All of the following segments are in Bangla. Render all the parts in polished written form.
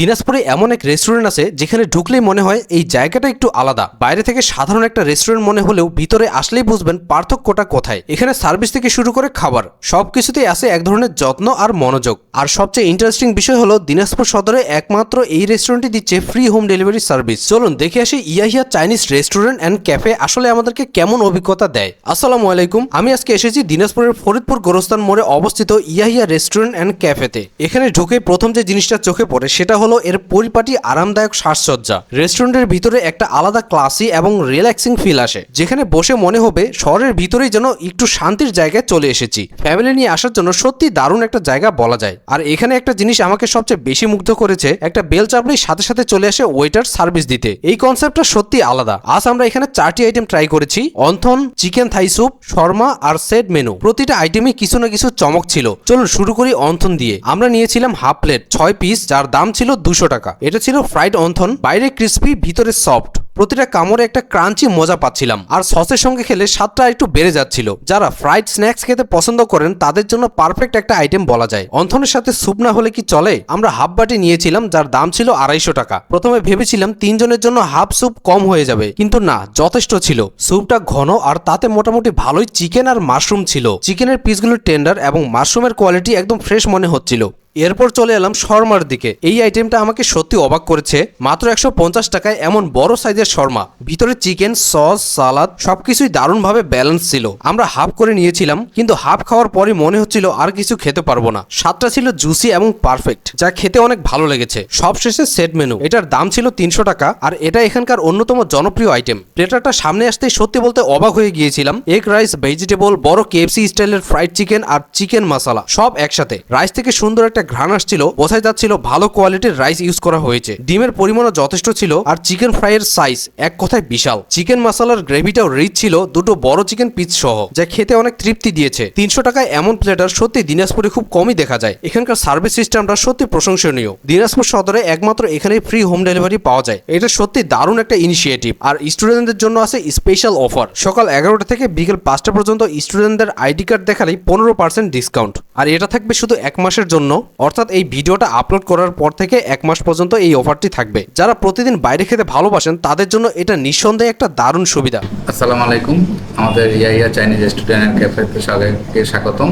দিনাজপুরে এমন এক রেস্টুরেন্ট আছে যেখানে ঢুকলেই মনে হয় এই জায়গাটা একটু আলাদা। বাইরে থেকে সাধারণ একটা রেস্টুরেন্ট মনে হলেও ভিতরে আসলেই বুঝবেন পার্থক্যটা কোথায়। এখানে সার্ভিস থেকে শুরু করে খাবার সবকিছুতেই আছে এক ধরনের যত্ন আর মনোযোগ। আর সবচেয়ে ইন্টারেস্টিং বিষয় হলো দিনাজপুর সদরে একমাত্র এই রেস্টুরেন্টটি দিচ্ছে ফ্রি হোম ডেলিভারি সার্ভিস। চলুন দেখে আসি Yahya Chinese restaurant and cafe আসলে আমাদেরকে কেমন অভিজ্ঞতা দেয়। আসসালামু আলাইকুম, আমি আজকে এসেছি দিনাজপুরের ফরিদপুর গোরস্তান মোড়ে অবস্থিত ইয়াহিয়া রেস্টুরেন্ট অ্যান্ড ক্যাফেতে। এখানে ঢুকে প্রথম যে জিনিসটা চোখে পড়ে সেটা হলো এর পরিপাটি আরামদায়ক সাজসজ্জা। রেস্টুরেন্টের ভিতরে একটা আলাদা ক্লাসি এবং রিল্যাক্সিং ফিল আসে, যেখানে বসে মনে হবে শহরের ভিতরেই যেন একটু শান্তির জায়গায় চলে এসেছি। ফ্যামিলি নিয়ে আসার জন্য সত্যি দারুণ একটা জায়গা বলা যায়। আর এখানে একটা জিনিস আমাকে সবচেয়ে বেশি মুগ্ধ করেছে, একটা বেল চাপলেই সাথে সাথে চলে আসে ওয়েটার সার্ভিস দিতে। এই কনসেপ্টটা সত্যি আলাদা। আজ আমরা এখানে 4টি আইটেম ট্রাই করেছি: wonton, chicken Thai soup, shawarma আর সেট মেনু। প্রতিটা আইটেমে কিছু না কিছু চমক ছিল। চলুন শুরু করি অন্থন দিয়ে। আমরা নিয়েছিলাম হাফ প্লেট 6 পিস, যার দাম ছিল 200 টাকা। এটা ছিল ফ্রাইড অন্থন, বাইরে ক্রিস্পি ভিতরে সফট। প্রতিটা কামড়ে একটা ক্রাঞ্চি মজা পাচ্ছিলাম, আর সসের সঙ্গে খেলে স্বাদটা একটু বেড়ে যাচ্ছিল। যারা ফ্রাইড স্ন্যাক্স খেতে পছন্দ করেন তাদের জন্য পারফেক্ট একটা আইটেম বলা যায়। অন্থনের সাথে স্যুপ না হলে কি চলে? আমরা হাফ বাটি নিয়েছিলাম, যার দাম ছিল 250 টাকা। প্রথমে ভেবেছিলাম 3 জনের জন্য হাফ স্যুপ কম হয়ে যাবে, কিন্তু না, যথেষ্ট ছিল। স্যুপটা ঘন আর তাতে মোটামুটি ভালোই চিকেন আর মাশরুম ছিল। চিকেনের পিসগুলো টেন্ডার এবং মাশরুমের কোয়ালিটি একদম ফ্রেশ মনে হচ্ছিল। এরপর চলে এলাম শর্মার দিকে। এই আইটেমটা আমাকে সত্যি অবাক করেছে। মাত্র 150 টাকায় এমন বড় সাইজের শর্মা, ভিতরে চিকেন, সস, সালাদ সবকিছুই দারুণভাবে ব্যালেন্স ছিল। আমরা হাফ করে নিয়েছিলাম, কিন্তু হাফ খাওয়ার পরই মনে হচ্ছিল আর কিছু খেতে পারবো না। স্বাদটা ছিল জুসি এবং পারফেক্ট, যা খেতে অনেক ভালো লেগেছে। সবশেষে সেট মেনু, এটার দাম ছিল 300 টাকা, আর এটা এখানকার অন্যতম জনপ্রিয় আইটেম। প্লেটারটা সামনে আসতেই সত্যি বলতে অবাক হয়ে গিয়েছিলাম। এগ রাইস, ভেজিটেবল, বড় কেএফসি স্টাইলের ফ্রাইড চিকেন আর চিকেন মশলা সব একসাথে। রাইস থেকে সুন্দর একটা ঘ্রাণ আসছিল, বোঝাই যাচ্ছিল ভালো কোয়ালিটির রাইস ইউজ করা হয়েছে। ডিমের পরিমাণও যথেষ্ট ছিল, আর চিকেন ফ্রাইয়ের সাইজ এক কথায় বিশাল। চিকেন মশলার গ্রেভিটাও রিচ ছিল, দুটো বড় চিকেন পিস সহ, যা খেতে অনেক তৃপ্তি দিয়েছে। 300 টাকায় এমন প্লেটার সত্যি দিনাজপুরে খুব কমই দেখা যায়। এখানকার সার্ভিস সিস্টেমটা সত্যি প্রশংসনীয়। দিনাজপুর সদরে একমাত্র এখানেই ফ্রি হোম ডেলিভারি পাওয়া যায়। এটা সত্যি দারুণ একটা ইনিশিয়েটিভ। আর স্টুডেন্টদের জন্য আছে স্পেশাল অফার। সকাল 11টা থেকে বিকেল 5টা পর্যন্ত স্টুডেন্টদের আইডি কার্ড দেখালেই 15% ডিসকাউন্ট। আর এটা থাকবে শুধু 1 মাসের জন্য, অর্থাৎ এই ভিডিওটা আপলোড করার পর থেকে 1 মাস পর্যন্ত এই অফারটি থাকবে। যারা প্রতিদিন বাইরে খেতে ভালোবাসেন তাদের জন্য এটা নিঃসন্দেহে একটা দারুণ সুবিধা। আসসালামু আলাইকুম, আমাদের ইয়াহিয়া চাইনিজ রেস্টুরেন্ট অ্যান্ড ক্যাফেতে সবাইকে স্বাগতম।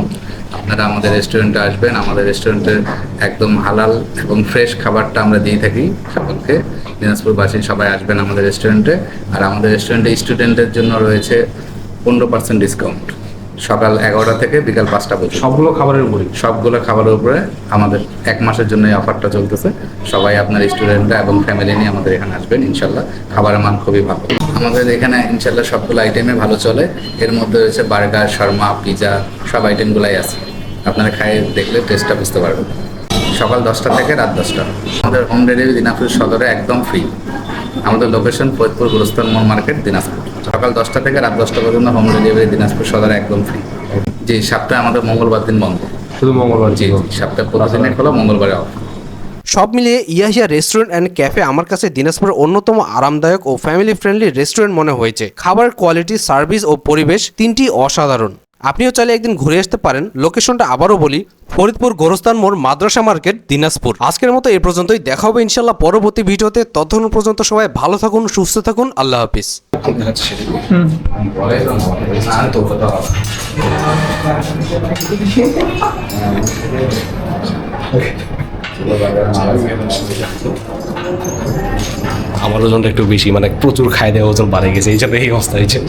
আপনারা আমাদের রেস্টুরেন্টে আসবেন। আমাদের রেস্টুরেন্টের একদম হালাল এবং ফ্রেশ খাবারটা আমরা দিয়ে থাকি সকলকে। দিনাজপুরবাসী সবাই আসবেন আমাদের রেস্টুরেন্টে। আর আমাদের রেস্টুরেন্টে স্টুডেন্টদের জন্য রয়েছে 15% ডিসকাউন্ট সকাল 11টা থেকে বিকাল 5টা পর্যন্ত। সবগুলো খাবারের উপরে আমাদের 1 মাসের জন্য এই অফারটা চলতেছে। সবাই আপনার স্টুডেন্টরা এবং ফ্যামিলি নিয়ে আমাদের এখানে আসবেন। ইনশাল্লাহ খাবারের মান খুবই ভালো। আমাদের এখানে ইনশাল্লাহ সবগুলো আইটেমে ভালো চলে। এর মধ্যে রয়েছে বার্গার, শর্মা, পিজা, সব আইটেমগুলাই আছে। আপনারা খাই দেখলে টেস্টটা বুঝতে পারবেন। সকাল 10টা থেকে রাত 10টা। আমাদের হোম ডেলিভারি দিনাজপুর সদরে একদম ফ্রি। আমাদের লোকেশন ফরিদপুর গোরস্তান মোড় মার্কেট, দিনাজপুর। সকাল 10টা থেকে রাত 10টা পর্যন্ত হোম ডেলিভারি দিনাজপুর সদরে একদম ফ্রি। জি, সপ্তাহে আমাদের মঙ্গলবার দিন বন্ধ। শুধু মঙ্গলবার? জি, সপ্তাহে প্রতিদিনে খোলা, মঙ্গলবারে অফ। সব মিলিয়ে ইয়াহিয়া রেস্টুরেন্ট অ্যান্ড ক্যাফে আমার কাছে দিনাজপুরের অন্যতম আরামদায়ক ও ফ্যামিলি ফ্রেন্ডলি রেস্টুরেন্ট মনে হয়েছে। খাবারের কোয়ালিটি, সার্ভিস ও পরিবেশ তিনটি অসাধারণ। আপনিও চাইলে একদিন ঘুরে আসতে পারেন। লোকেশনটা আবারও বলি, ফরিদপুর গোরস্তান মোড়, মাদ্রাসা মার্কেট, দিনাজপুর। আজকের মতো এই পর্যন্তই। দেখা হবে ইনশাল্লাহ পরবর্তী ভিডিওতে। ততক্ষণ পর্যন্ত সবাই ভালো থাকুন, সুস্থ থাকুন। আল্লাহ হাফিজ। আমার ওজনটা একটু বেশি, মানে প্রচুর খাই দেয়, ওজন বাড়ে গেছে, এই জন্য এই অবস্থা হয়েছে।